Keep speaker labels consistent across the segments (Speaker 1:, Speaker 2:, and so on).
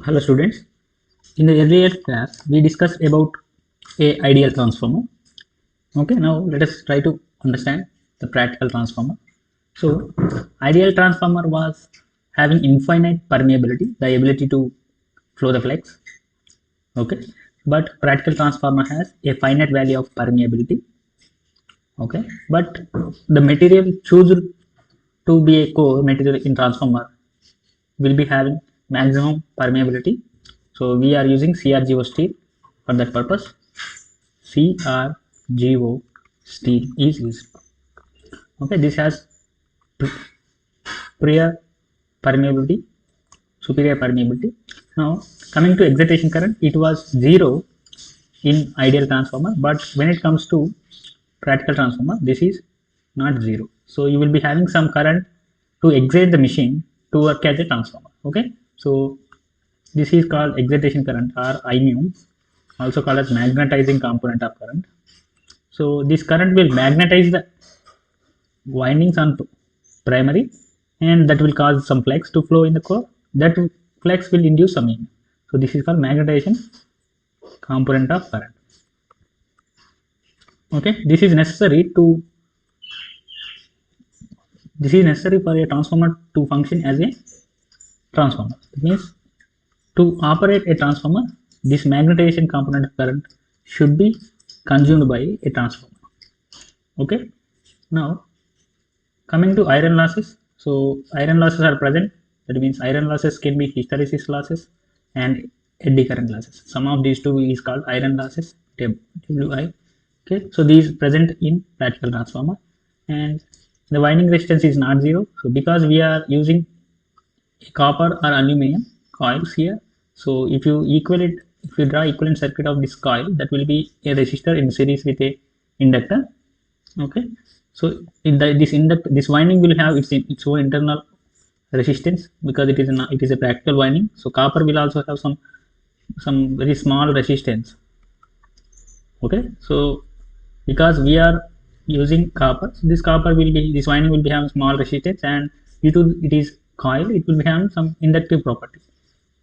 Speaker 1: Hello students. In the earlier class, we discussed about a ideal transformer. Okay, now let us try to understand the practical transformer. So, ideal transformer was having infinite permeability, the ability to flow the flux. Okay, but practical transformer has a finite value of permeability. Okay, but the material chosen to be a core material in transformer will be having maximum permeability. So we are using CRGO steel for that purpose. CRGO steel is used. Okay, this has prior permeability, superior permeability. Now coming to excitation current, it was zero in ideal transformer, but when it comes to practical transformer, this is not zero. So you will be having some current to excite the machine to work as a transformer. Okay, so this is called excitation current or IMU, also called as magnetizing component of current. So this current will magnetize the windings on primary, and that will cause some flux to flow in the core. That flux will induce some EMF. So this is called magnetization component of current. Okay, this is necessary for a transformer to function as a transformer. That means to operate a transformer, this magnetization component of current should be consumed by a transformer. Okay, now coming to iron losses. So iron losses are present. That means iron losses can be hysteresis losses and eddy current losses. Some of these two is called iron losses, WI. Okay, so these present in practical transformer, and the winding resistance is not zero. So because we are using copper or aluminum coils here, so if you draw equivalent circuit of this coil, that will be a resistor in series with a inductor. Okay, so this winding will have its own internal resistance because it is a practical winding. So copper will also have some very small resistance. Okay, so because we are using copper, so this winding will be having small resistance, and due to it is coil, it will be having some inductive property.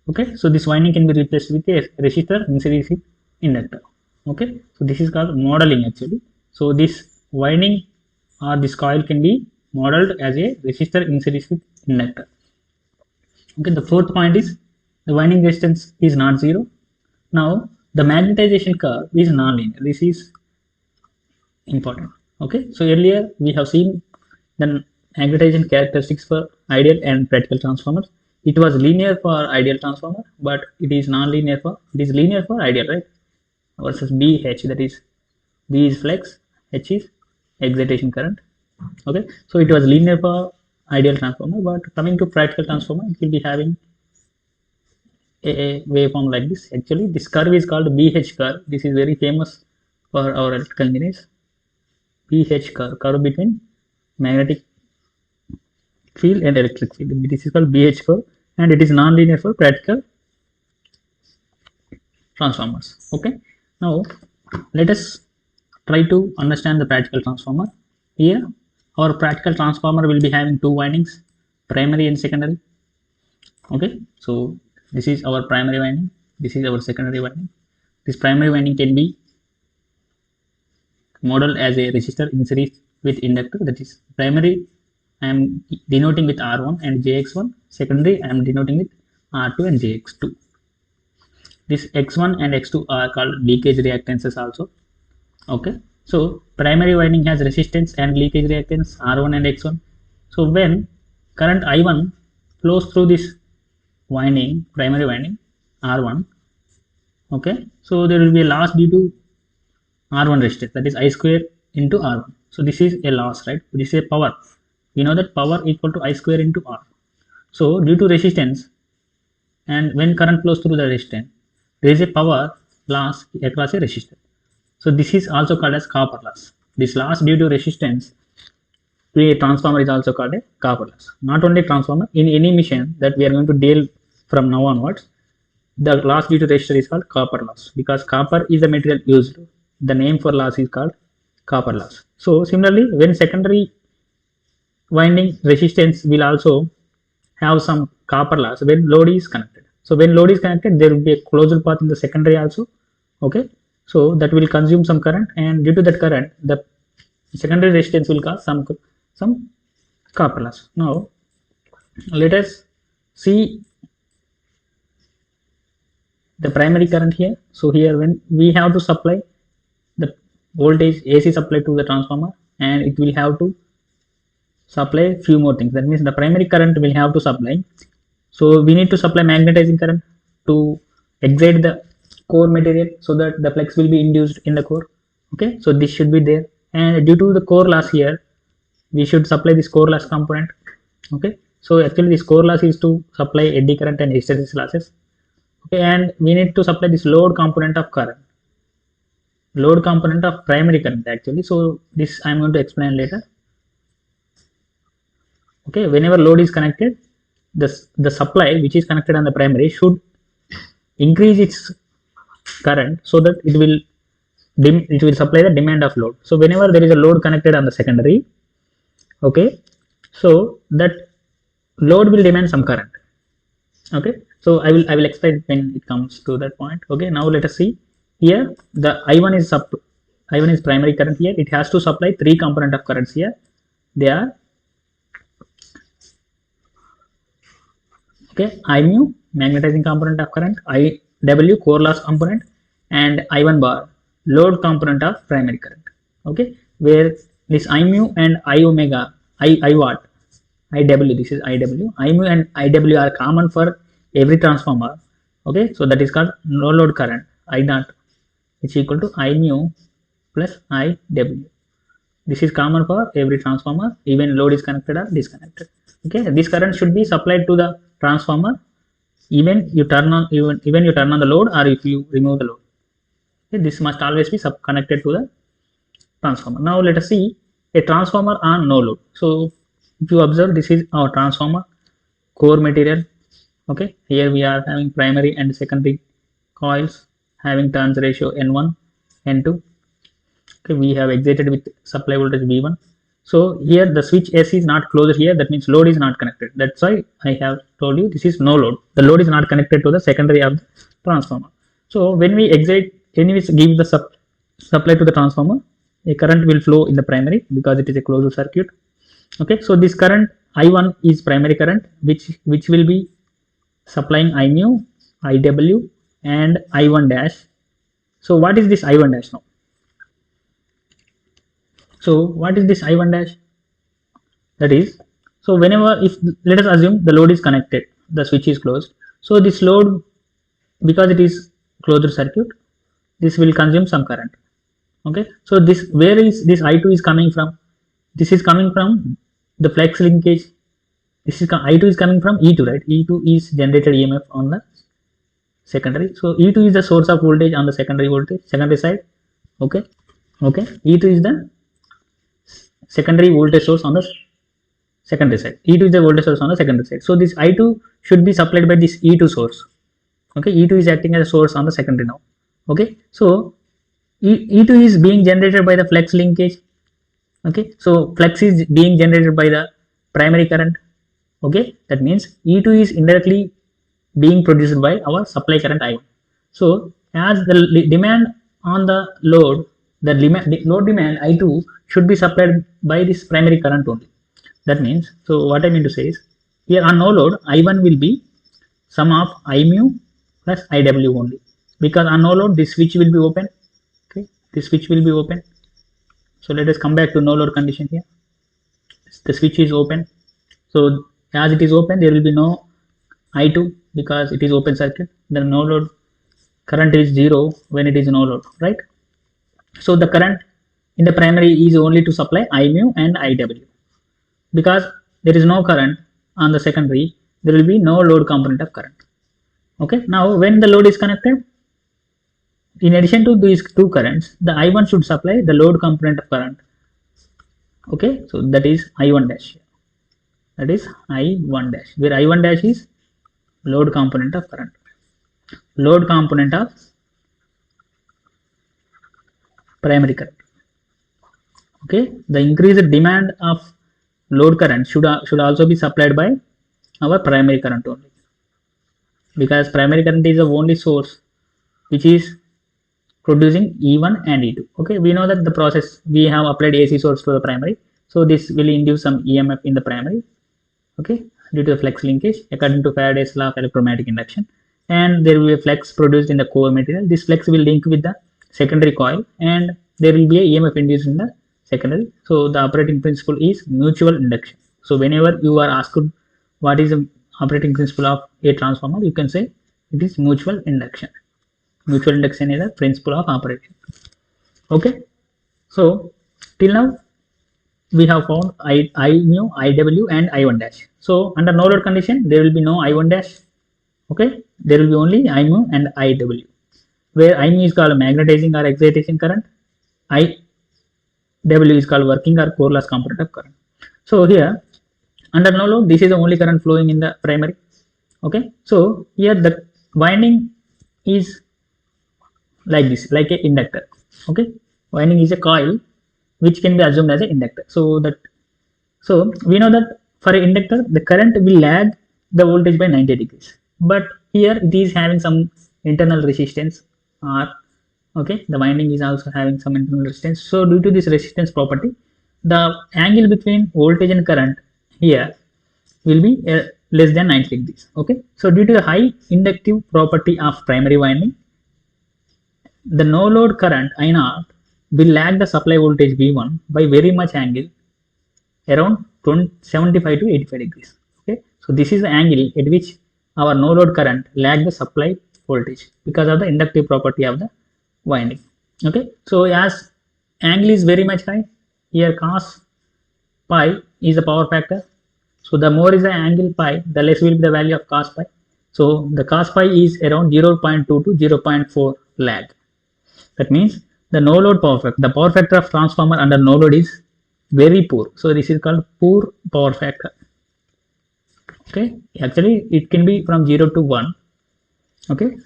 Speaker 1: Okay, so this winding can be replaced with a resistor in series with inductor. Okay, so this is called modeling actually. So this winding or this coil can be modeled as a resistor in series with inductor. Okay, the fourth point is the winding resistance is not zero. Now the magnetization curve is nonlinear. This is important. Okay, so earlier we have seen the magnetization characteristics for ideal and practical transformers. It was linear for ideal transformer, but it is linear for ideal, right? Versus BH, that is B is flux, H is excitation current. Okay, so it was linear for ideal transformer, but coming to practical transformer, it will be having a waveform like this. Actually, this curve is called BH curve. This is very famous for our electrical engineers. BH curve between magnetic field and electric field. This is called BH curve, and it is non-linear for practical transformers. Okay, now let us try to understand the practical transformer. Here our practical transformer will be having two windings, primary and secondary. Okay, so this is our primary winding, this is our secondary winding. This primary winding can be modeled as a resistor in series with inductor. That is primary I am denoting with R1 and JX1, secondary I am denoting with R2 and JX2. This X1 and X2 are called leakage reactances also. Okay, so primary winding has resistance and leakage reactance R1 and X1. So when current I1 flows through this winding, primary winding R1, okay, so there will be a loss due to R1 resistance, that is I square into R1. So this is a loss, right? This is a power. We know that power equal to I square into R. So due to resistance, and when current flows through the resistance, there is a power loss across a resistor. So this is also called as copper loss. This loss due to resistance to a transformer is also called a copper loss. Not only transformer, in any machine that we are going to deal from now onwards, the loss due to resistor is called copper loss because copper is the material used. The name for loss is called copper loss. So similarly, when secondary winding resistance will also have some copper loss when load is connected. So when load is connected, there will be a closed path in the secondary also. Okay, so that will consume some current, and due to that current, the secondary resistance will cause some copper loss. Now let us see the primary current here. So here when we have to supply the voltage AC supply to the transformer, and it will have to supply few more things. That means the primary current will have to supply. So we need to supply magnetizing current to excite the core material so that the flux will be induced in the core. Okay, so this should be there, and due to the core loss here, we should supply this core loss component. Okay, so actually this core loss is to supply eddy current and hysteresis losses. Okay, and we need to supply this load component of current, load component of primary current actually. So this I am going to explain later. Okay, whenever load is connected, the supply which is connected on the primary should increase its current so that it will supply the demand of load. So whenever there is a load connected on the secondary, okay, so that load will demand some current. Okay, so I will explain when it comes to that point. Okay, now let us see here. The I1 is primary current here. It has to supply three component of currents here. They are okay, I mu magnetizing component of current, IW core loss component, and I1 bar load component of primary current. Okay, where this I mu and I omega, I watt, IW, this is IW, I mu and IW are common for every transformer. Okay, so that is called no load current, I naught is equal to I mu plus IW. This is common for every transformer, even load is connected or disconnected. Okay, this current should be supplied to the transformer even you turn on the load or if you remove the load. Okay, this must always be connected to the transformer. Now let us see a transformer on no load. So if you observe, this is our transformer core material. Okay, here we are having primary and secondary coils having turns ratio N1, N2. Okay, we have excited with supply voltage V1. So here the switch S is not closed here, that means load is not connected. That's why I have told you this is no load. The load is not connected to the secondary of the transformer. So when we give the supply to the transformer, a current will flow in the primary because it is a closed circuit. Okay, so this current I1 is primary current which will be supplying I mu, IW and I1 dash. So what is this I1 dash now? So what is this I1 dash? That is, so whenever, if let us assume the load is connected, the switch is closed. So this load, because it is closed circuit, this will consume some current. Okay, so this, where is this I2 is coming from? This is coming from the flex linkage. This is I2 is coming from E2, right? E2 is generated EMF on the secondary. So E2 is the source of voltage on the secondary side. Okay, E2 is the secondary voltage source on the secondary side. E2 is the voltage source on the secondary side. So this I2 should be supplied by this E2 source. Okay, E2 is acting as a source on the secondary now. Okay, so E2 is being generated by the flex linkage. Okay, so flex is being generated by the primary current. Okay, that means E2 is indirectly being produced by our supply current I1. So as the demand on the load, the load demand I2 should be supplied by this primary current only. That means, so what I mean to say is, here on no load, I1 will be sum of I mu plus IW only, because on no load this switch will be open. Okay, this switch will be open. So let us come back to no load condition here. The switch is open. So as it is open, there will be no I2 because it is open circuit. The no load current is 0 when it is no load, right? So the current in the primary is only to supply I mu and IW. Because there is no current on the secondary, there will be no load component of current. Okay, now when the load is connected, in addition to these two currents, the I1 should supply the load component of current. Okay, so that is I1 dash. That is I1 dash, where I1 dash is load component of current. Load component of primary current. Okay, the increased demand of load current should also be supplied by our primary current only. because primary current is the only source which is producing E1 and E2. Okay, we know that the process we have applied AC source to the primary, so this will induce some EMF in the primary. Okay, due to the flux linkage according to Faraday's law of electromagnetic induction, and there will be a flux produced in the core material. This flux will link with the secondary coil, and there will be a EMF induced in the secondary. So the operating principle is mutual induction. So whenever you are asked what is the operating principle of a transformer, you can say it is mutual induction. Mutual induction is the principle of operation. Okay, so till now we have found I mu, IW and I1 dash. So under no load condition there will be no I1 dash. Okay, there will be only I mu and IW, where I mu is called magnetizing or excitation current, IW is called working or core loss component of current. So here under no load this is the only current flowing in the primary. Okay, so here the winding is like this, like a inductor. Okay, winding is a coil which can be assumed as an inductor. So we know that for an inductor the current will lag the voltage by 90 degrees, but here it is having some internal resistance R. Okay, the winding is also having some internal resistance. So due to this resistance property, the angle between voltage and current here will be less than 90 degrees. Okay, so due to the high inductive property of primary winding, the no load current I0 will lag the supply voltage V1 by very much angle around 75 to 85 degrees. Okay, so this is the angle at which our no load current lag the supply voltage because of the inductive property of the winding. Okay, so as angle is very much high, here cos pi is the power factor. So the more is the angle pi, the less will be the value of cos pi. So the cos pi is around 0.2 to 0.4 lag. That means the no load power factor, the power factor of transformer under no load is very poor. So this is called poor power factor. Okay, actually it can be from 0 to 1. Okay,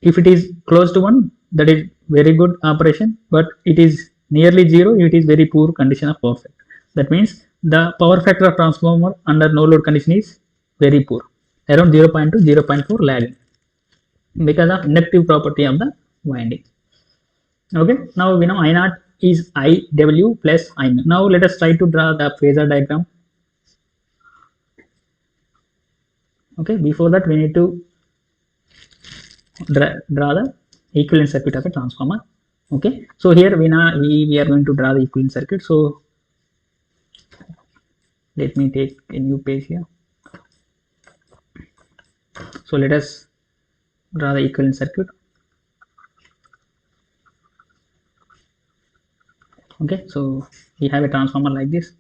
Speaker 1: if it is close to 1, that is very good operation, but it is nearly 0, it is very poor condition of power factor. That means the power factor of transformer under no load condition is very poor, around 0.2 0.4 lagging because of inductive property of the winding. Okay, now we know I0 is IW plus I mu. Now let us try to draw the phasor diagram. Okay, before that we need to draw the equivalent circuit of a transformer. Okay, so here we are going to draw the equivalent circuit. So let me take a new page here. So let us draw the equivalent circuit. Okay, so we have a transformer like this.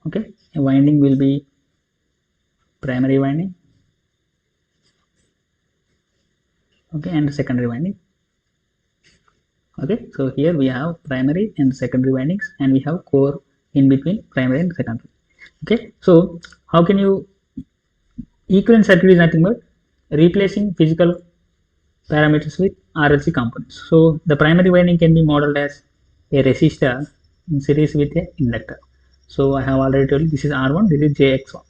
Speaker 1: Okay, a winding will be primary winding. Okay, and secondary winding. Okay, so here we have primary and secondary windings, and we have core in between primary and secondary. Okay, so how can you equivalent circuit is nothing but replacing physical parameters with RLC components. So the primary winding can be modeled as a resistor in series with a inductor. So I have already told you this is R1, this is JX1.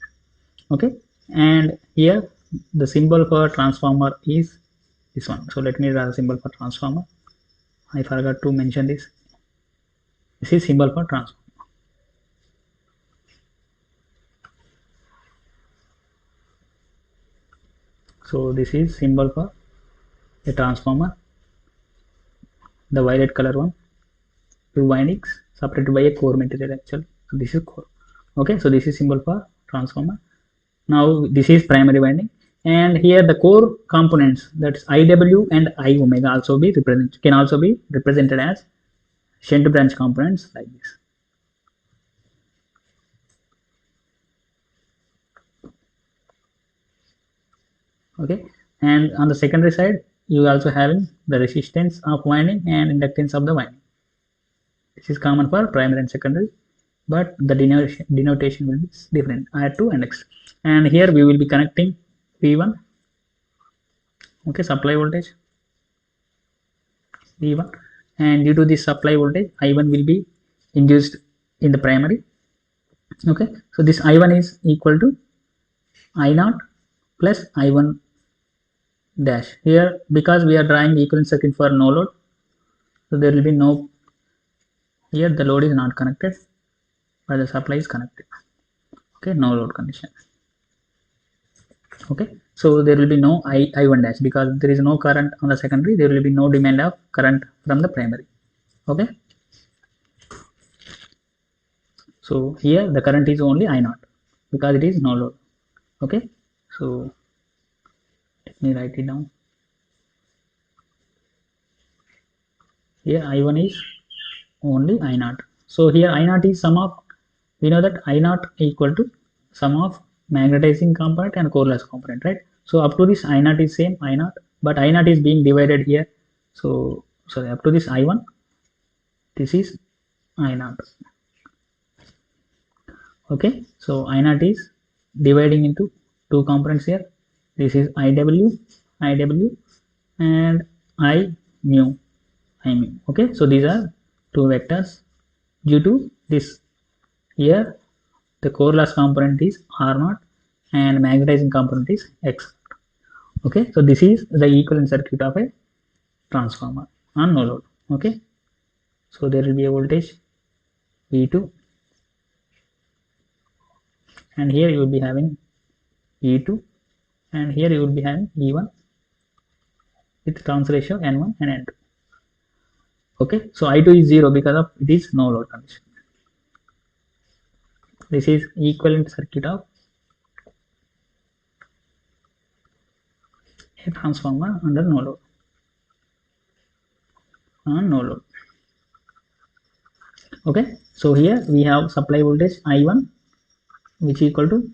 Speaker 1: Okay, and here the symbol for transformer is this one. So let me draw the symbol for transformer. I forgot to mention this. This is symbol for transformer. So this is symbol for a transformer, the violet color one, two windings separated by a core material actually. So this is core. Okay, so this is symbol for transformer. Now this is primary winding, and here the core components, that's IW and I omega also be represented, can also be represented as shunt branch components like this. Okay, and on the secondary side you also having the resistance of winding and inductance of the winding. This is common for primary and secondary, but the denotation will be different, R2 and X. And here we will be connecting V1, okay, supply voltage V1, and due to this supply voltage I1 will be induced in the primary. Okay, so this I1 is equal to I naught plus I1 dash. Here, because we are drawing equivalent circuit for no load, so there will be no, here the load is not connected, but the supply is connected. Okay, no load condition. Okay, so there will be no I1 dash because there is no current on the secondary. There will be no demand of current from the primary. Okay, so here the current is only I0 because it is no load. Okay, so let me write it down. Here I1 is only I0. So here I0 is sum of, we know that I0 equal to sum of magnetizing component and core loss component, right? So up to this I0 is same I0, but I0 is being divided here. So sorry, up to this I1, this is I0. Okay, so I0 is dividing into two components here. This is IW and I mu. Okay, so these are two vectors. Due to this, here the core loss component is R0 and magnetizing component is X. Okay, so this is the equivalent circuit of a transformer on no load. Okay, so there will be a voltage V2, and here you will be having E2, and here you will be having E1 with turns ratio N1 and N2. Okay, so I2 is 0 because of it is no load condition. This is equivalent circuit of a transformer under no load, on no load. Okay, so here we have supply voltage I1 which is equal to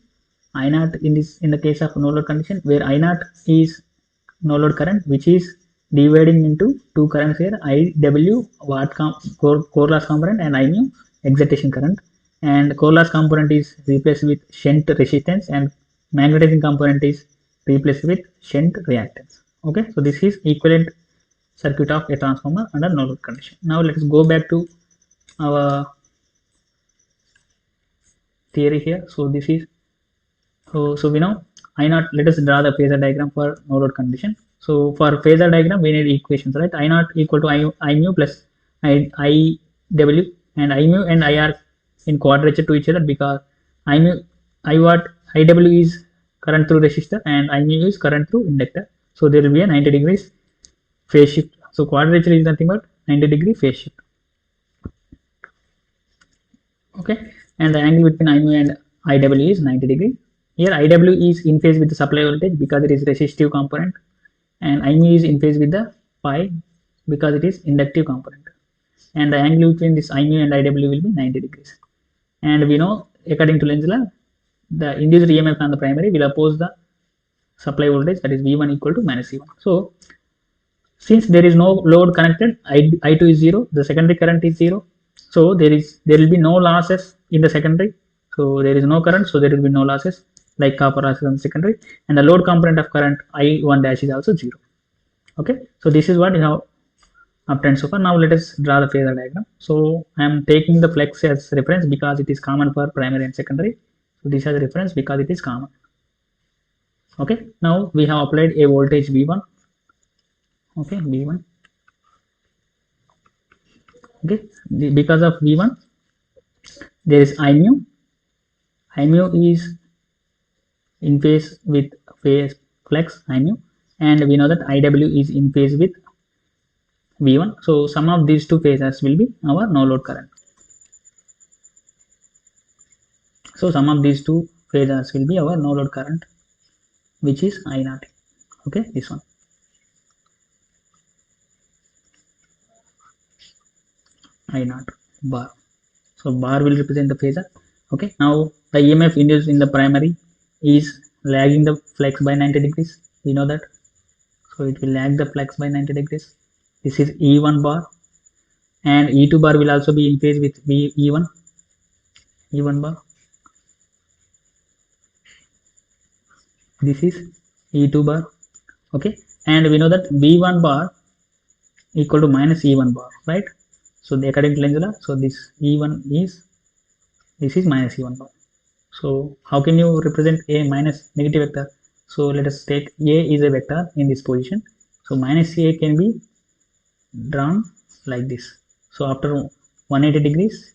Speaker 1: I0 in the case of no load condition, where I0 is no load current which is dividing into two currents here, IW core loss component and I mu excitation current, and core loss component is replaced with shunt resistance and magnetizing component is replaced with shunt reactance. Okay, so this is equivalent circuit of a transformer under no load condition. Now let us go back to our theory here. So this is, so we know I0, let us draw the phasor diagram for no load condition. So for phasor diagram we need equations, right? I0 equal to I mu plus IW, and I mu and I are in quadrature to each other because IW is current through resistor and I mu is current through inductor. So there will be a 90 degrees phase shift. So quadrature is nothing but 90-degree phase shift. Okay, and the angle between I mu and IW is 90 degree. Here IW is in phase with the supply voltage because it is resistive component, and I mu is in phase with the pi because it is inductive component, and the angle between this I mu and IW will be 90 degrees. And we know, according to Lenz's law, the induced EMF on the primary will oppose the supply voltage, that is V1 equal to minus E1. So since there is no load connected, I2 is 0, the secondary current is 0, so there will be no losses in the secondary. So there is no current, so there will be no losses like copper losses on the secondary, and the load component of current I1 dash is also 0. Okay, so this is what you have obtained so far. Now let us draw the phasor diagram. So I am taking the flex as reference because it is common for primary and secondary. So this has a reference because it is common. Okay, now we have applied a voltage V1. Okay, V1. Okay, because of V1 there is I mu. I mu is in phase with phase flex I mu, and we know that IW is in phase with V1. So sum of these two phases will be our no load current. So sum of these two phases will be our no load current, which is I0. Okay, this one. I0 bar. So bar will represent the phasor. Okay, now the EMF induced in the primary is lagging the flex by 90 degrees. We know that. So it will lag the flex by 90 degrees. This is E1 bar, and E2 bar will also be in phase with E1 bar. This is E2 bar. Okay, and we know that V1 bar equal to minus E1 bar, right? So according to Lenz's law, so this E1 is, this is minus E1 bar. So how can you represent a minus negative vector? So let us take a is a vector in this position, so minus a can be drawn like this. So after 180 degrees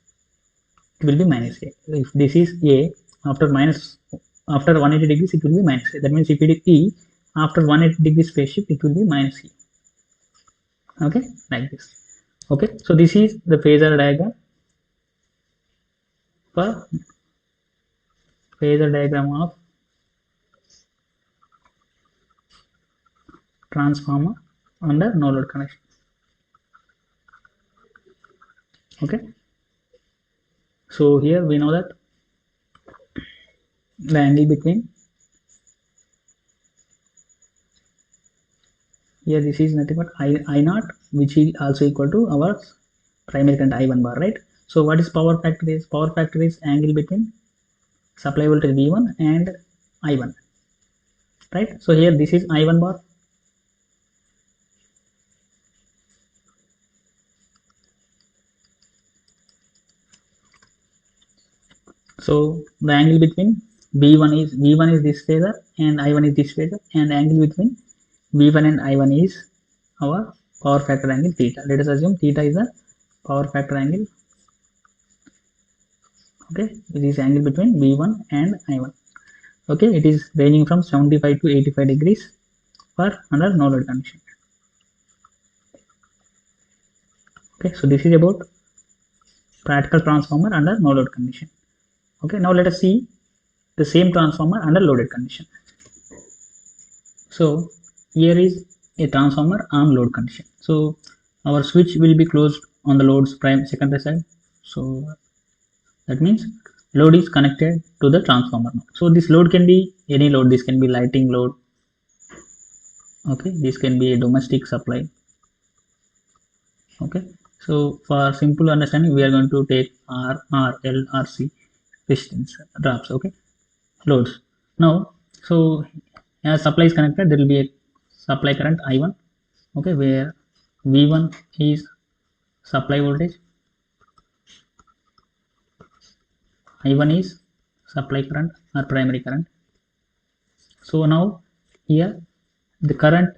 Speaker 1: it will be minus a. If this is a, after 180 degrees it will be minus a. That means if it is e, after 180 degrees phase shift it will be minus e. Okay, like this. Okay, so this is the phasor diagram for phasor diagram of transformer under no load connection. Okay, so here we know that the angle between, here this is nothing but I naught, which is also equal to our primary current I1 bar, right? So what is power factor is? Power factor is angle between supply voltage V1 and I1, right? So here this is I1 bar. So the angle between V1 is this phasor and I1 is this phasor, and the angle between V1 and I1 is our power factor angle theta. Let us assume theta is the power factor angle. Okay, it is angle between V1 and I1. Okay, it is ranging from 75 to 85 degrees for under no load condition. Okay, so this is about practical transformer under no load condition. Okay, now let us see the same transformer under loaded condition. So here is a transformer on load condition. So our switch will be closed on the load's secondary side. So that means load is connected to the transformer now. So this load can be any load. This can be lighting load. Okay, this can be a domestic supply. Okay, so for simple understanding we are going to take R, L, RC resistance drops. Okay, loads. Now, so as supply is connected, there will be a supply current I1. Okay, where V1 is supply voltage, I1 is supply current or primary current. So now here the current,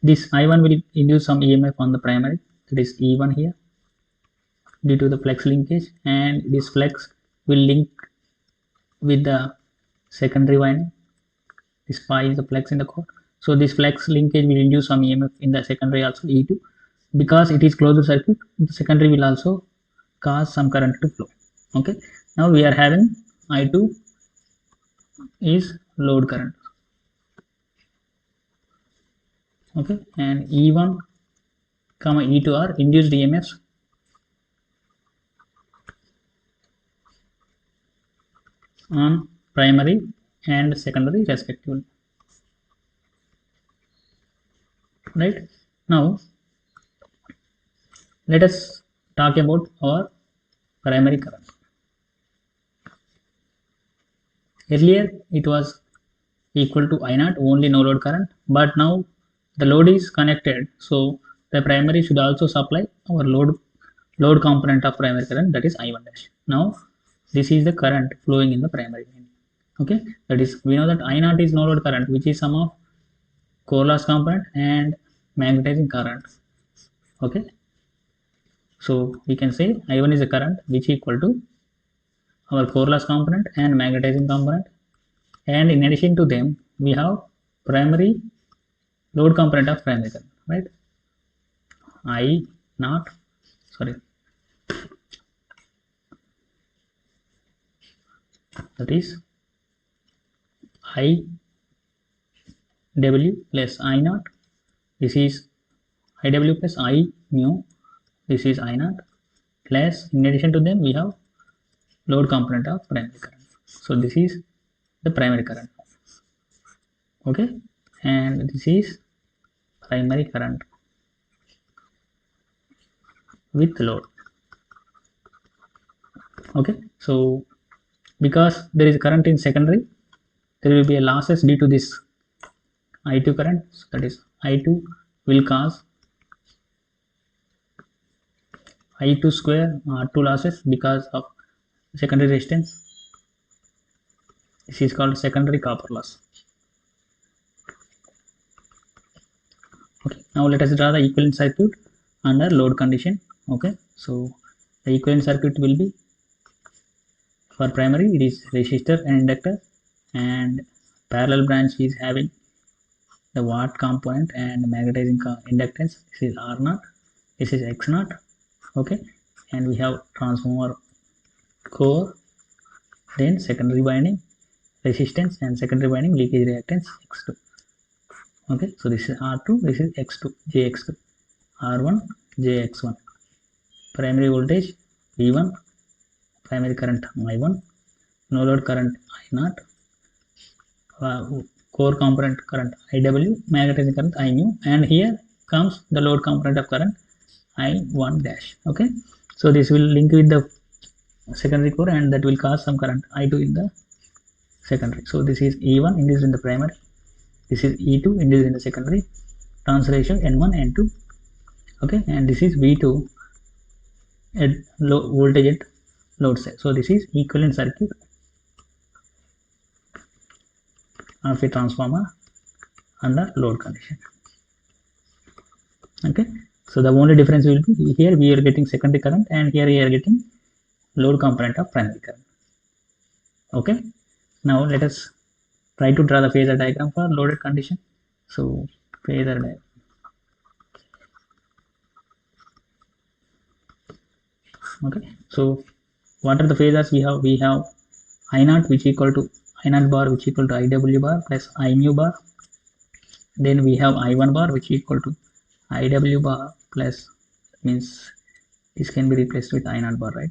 Speaker 1: this I1 will induce some EMF on the primary, that is E1 here, due to the flex linkage, and this flex will link with the secondary winding. This phi is the flex in the core. So this flex linkage will induce some EMF in the secondary also, E2. Because it is closed circuit, the secondary will also cause some current to flow. Okay, now we are having I2 is load current. Okay, and E1 comma E2 are induced EMFs on primary and secondary respectively. Right, now let us talk about our primary current. Earlier it was equal to I0, only no load current, but now the load is connected, so the primary should also supply our load component of primary current, that is I1 dash. Now this is the current flowing in the primary. Okay, that is, we know that I0 is no load current, which is sum of core loss component and magnetizing current. Okay, so we can say I1 is a current which is equal to our core loss component and magnetizing component, and in addition to them we have primary load component of primary current, right? That is IW plus I0. This is IW plus I mu. This is I0 plus, in addition to them we have load component of primary current. So this is the primary current. Okay, and this is primary current with load. Okay, so because there is current in secondary, there will be a losses due to this I2 current. So that is I2 will cause I2 square R2 losses because of secondary resistance. This is called secondary copper loss. Okay, now let us draw the equivalent circuit under load condition. Okay, so the equivalent circuit will be, for primary it is resistor and inductor, and parallel branch is having the watt component and magnetizing inductance. This is R0, this is X0. Okay, and we have transformer core, then secondary winding resistance and secondary winding leakage reactance X2. Okay, so this is R2, this is X2, JX2, R1, JX1, primary voltage V1, primary current I1, no load current I0, core component current IW, magnetizing current I mu, and here comes the load component of current I1 dash. Okay, so this will link with the secondary core and that will cause some current I2 in the secondary. So this is E1 induced in the primary, this is E2 induced in the secondary, turns ratio N1 N2. Okay, and this is V2 at low voltage at load side. So this is equivalent circuit of a transformer under load condition. Okay, so the only difference will be here we are getting secondary current and here we are getting load component of primary current. Okay, now let us try to draw the phasor diagram for loaded condition. So phasor diagram. Okay, so what are the phasors we have? We have I0 which equal to I0 bar which equal to IW bar plus I mu bar. Then we have I1 bar which equal to IW bar plus, means this can be replaced with I0 bar, right?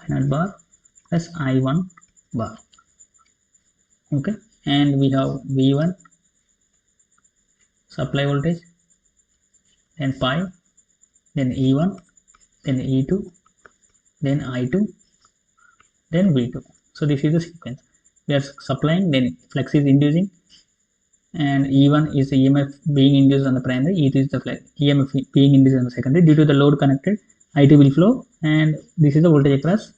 Speaker 1: I0 bar plus I1 bar. Okay, and we have V1 supply voltage, then pi, then E1, then E2, then I2, then V2. So this is the sequence. We are supplying, then flux is inducing, and E1 is the EMF being induced on the primary, E2 is the EMF being induced on the secondary. Due to the load connected, I2 will flow, and this is the voltage across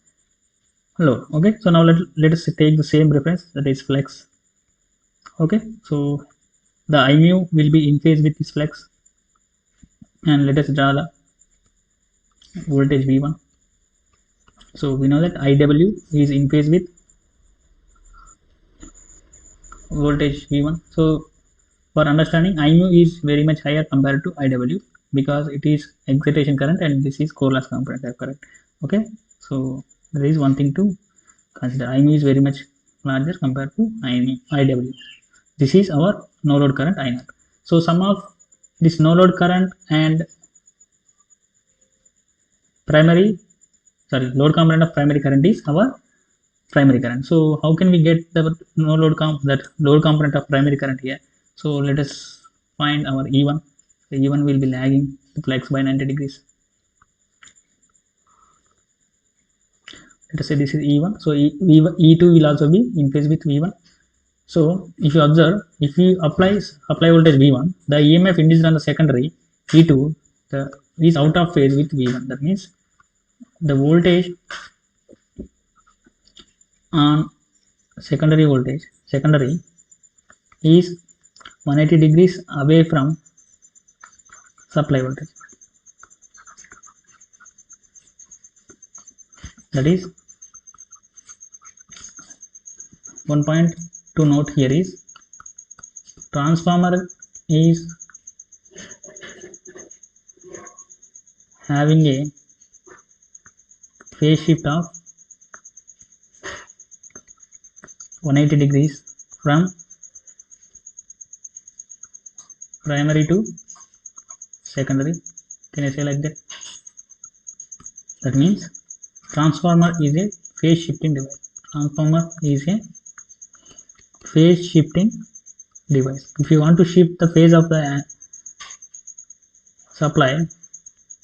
Speaker 1: load. Okay, so now let us take the same reference, that is flux. Okay, so the I mu will be in phase with this flux, and let us draw the voltage V1. So we know that IW is in phase with voltage V1. So for understanding, I mu is very much higher compared to IW because it is excitation current and this is core loss component of current. Okay, so there is one thing to consider. I mu is very much larger compared to IW. This is our no load current I0. So sum of this no load current and load component of primary current is our primary current. So how can we get the no load load component of primary current here? So let us find our E1. The E1 will be lagging the flux by 90 degrees. Let us say this is E1. So E2 will also be in phase with V1. So if you observe, if we apply voltage V1, the EMF induced on the secondary E2 is out of phase with V1. That means the voltage on secondary is 180 degrees away from supply voltage. That is, one point to note here is transformer is having a phase shift of 180 degrees from primary to secondary. Can I say like that? That means transformer is a phase shifting device. If you want to shift the phase of the supply,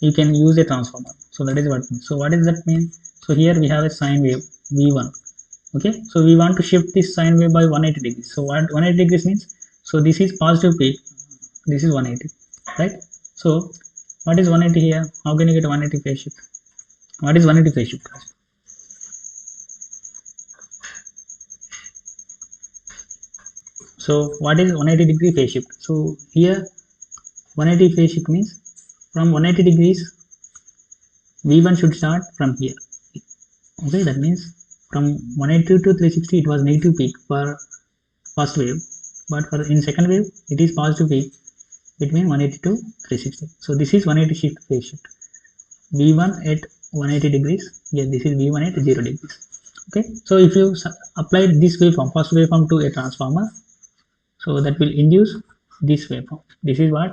Speaker 1: you can use a transformer. So that is what means. So what does that mean? So here we have a sine wave V1. Okay, so we want to shift this sine wave by 180 degrees. So what 180 degrees means? So this is positive peak, this is 180, right? So what is 180 here? How can you get 180 phase shift? What is 180 phase shift? So what is 180 degree phase shift? So here 180 phase shift means from 180 degrees V1 should start from here. Okay, that means from 180 to 360 it was negative peak for first wave, but for in second wave it is positive peak between 180 to 360. So this is 180 shift phase shift. V1 at 180 degrees. Yes, this is V1 at 0 degrees. Okay, so if you apply this waveform, first waveform to a transformer, so that will induce this waveform. This is what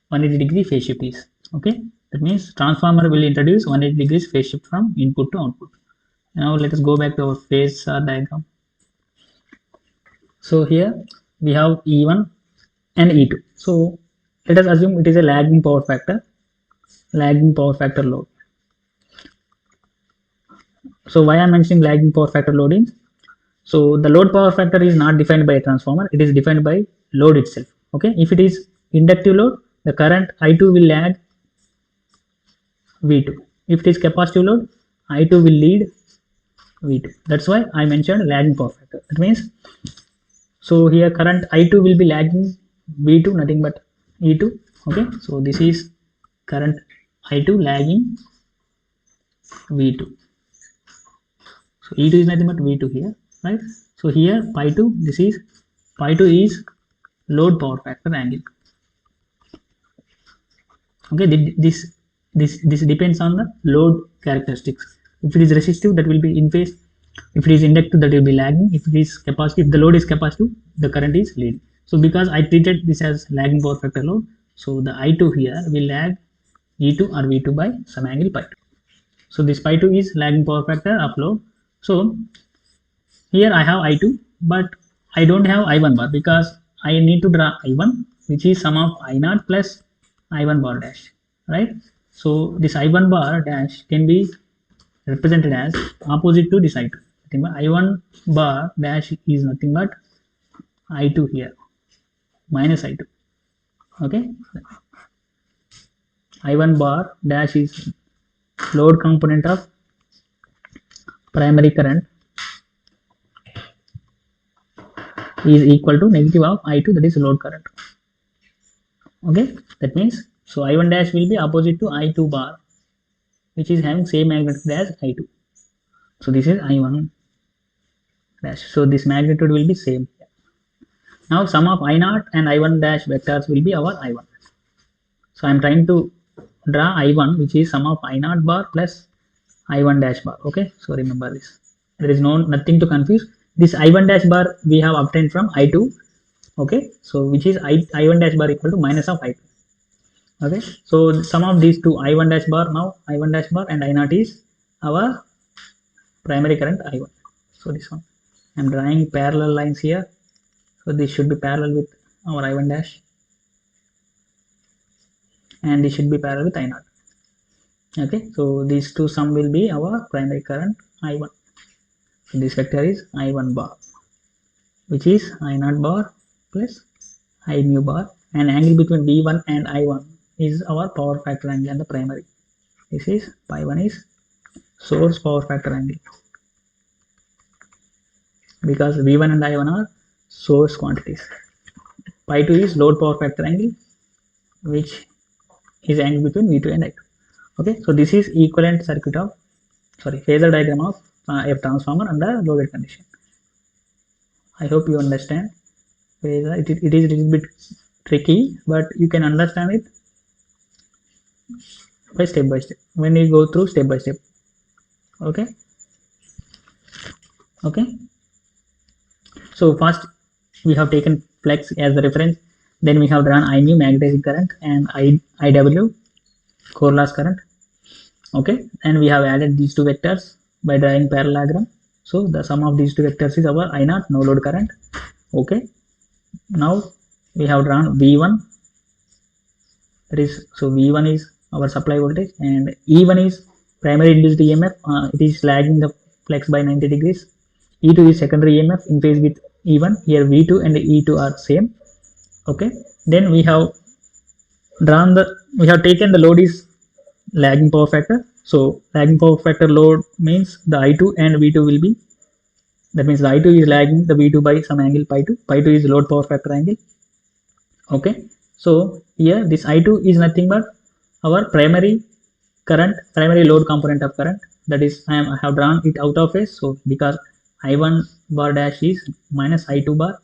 Speaker 1: 180 degree phase shift is. Okay, that means transformer will introduce 180 degrees phase shift from input to output. Now let us go back to our phasor diagram. So here we have E1 and E2. So let us assume it is a lagging power factor load. So why I am mentioning lagging power factor loading? So the load power factor is not defined by a transformer, it is defined by load itself. Okay, if it is inductive load, the current I2 will lag V2. If it is capacitive load, I2 will lead V2. That's why I mentioned lagging power factor. That means, so here current I2 will be lagging V2, nothing but E2. Okay, so this is current I2 lagging V2. So E2 is nothing but V2 here, right? So here pi2, this is pi2 is load power factor angle. Okay, this depends on the load characteristics. If it is resistive, that will be in phase. If it is inductive, that will be lagging. If it is capacitive, if the load is capacitive, the current is leading. So because I treated this as lagging power factor load, so the I2 here will lag E2 or V2 by some angle pi2. So this pi2 is lagging power factor of load. So here I have I2, but I don't have I1 bar because I need to draw I1, which is sum of I0 plus I1 bar dash, right? So this I1 bar dash can be represented as opposite to this I2. I1 bar dash is nothing but I2 here minus I2. Okay, I1 bar dash is load component of primary current is equal to negative of I2, that is load current. Okay, that means, so I1 dash will be opposite to I2 bar, which is having same magnitude as I2. So this is I1 dash. So this magnitude will be same. Now sum of I0 and I1 dash vectors will be our I1. So I am trying to draw I1, which is sum of I0 bar plus I1 dash bar. Okay, so remember this. There is nothing to confuse. This I1 dash bar we have obtained from I2. Okay, so which is I1 dash bar equal to minus of I2. Okay, so sum of these two, I1 dash bar, now I1 dash bar and I0 is our primary current I1. So this one, I am drawing parallel lines here. So this should be parallel with our I1 dash, and this should be parallel with I0. Okay, so these two sum will be our primary current I1. So this vector is I1 bar, which is I0 bar plus I mu bar, and angle between V1 and I1 is our power factor angle and the primary. This is pi1 is source power factor angle, because V1 and I1 are source quantities. Pi2 is load power factor angle, which is angle between V2 and I2. Okay, so this is equivalent circuit of, phasor diagram of a transformer under loaded condition. I hope you understand. It is a little bit tricky, but you can understand it by step when you go through step by step. Okay, so first we have taken flex as the reference, then we have drawn I mu magnetizing current and IW core loss current. Okay, and we have added these two vectors by drawing parallelogram. So the sum of these two vectors is our I0, no load current. Okay, now we have drawn V1, that is, so V1 is our supply voltage and E1 is primary induced EMF. It is lagging the flex by 90 degrees. E2 is secondary EMF in phase with E1. Here V2 and E2 are same. Okay, then we have taken the load is lagging power factor. So lagging power factor load means the I2 and V2 will be That means the I2 is lagging the V2 by some angle pi 2. Pi 2 is load power factor angle. Okay, so here this I2 is nothing but our primary current, primary load component of current. That is, I have drawn it out of phase. So because I1 bar dash is minus I2 bar.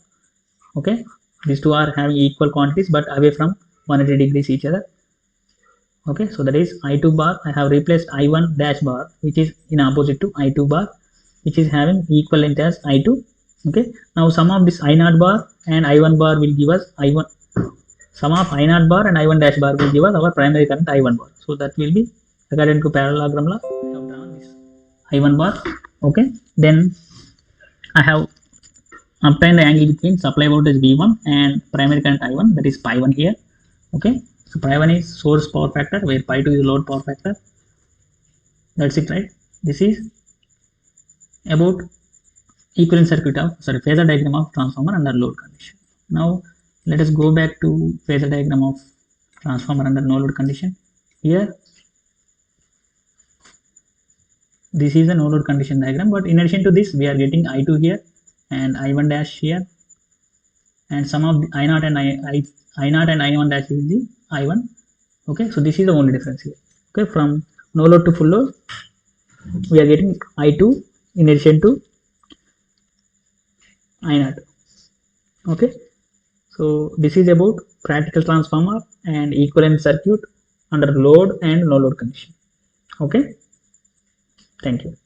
Speaker 1: Okay, these two are having equal quantities but away from 180 degrees each other. Okay, so that is I2 bar. I have replaced I1 dash bar, which is in opposite to I2 bar, which is having equal length as I2. Okay, now sum of this I0 bar and I1 bar will give us I1. Sum of I0 bar and I1 dash bar will give us our primary current I1 bar. So that will be according to parallelogram law. I have drawn this I1 bar. Okay, then I have obtained the angle between supply voltage V1 and primary current I1, that is pi 1 here. Okay, so pi 1 is source power factor, where pi 2 is load power factor. That's it, right? This is about equivalent circuit of, sorry, phasor diagram of transformer under load condition. Now let us go back to phasor diagram of transformer under no load condition. Here this is a no load condition diagram, but in addition to this we are getting I2 here and I1 dash here, and some of the I0 and I0 and I1 dash is the I1. Okay, so this is the only difference here. Okay, from no load to full load we are getting I2 in addition to I0. Okay, so this is about practical transformer and equivalent circuit under load and no load condition. Okay, thank you.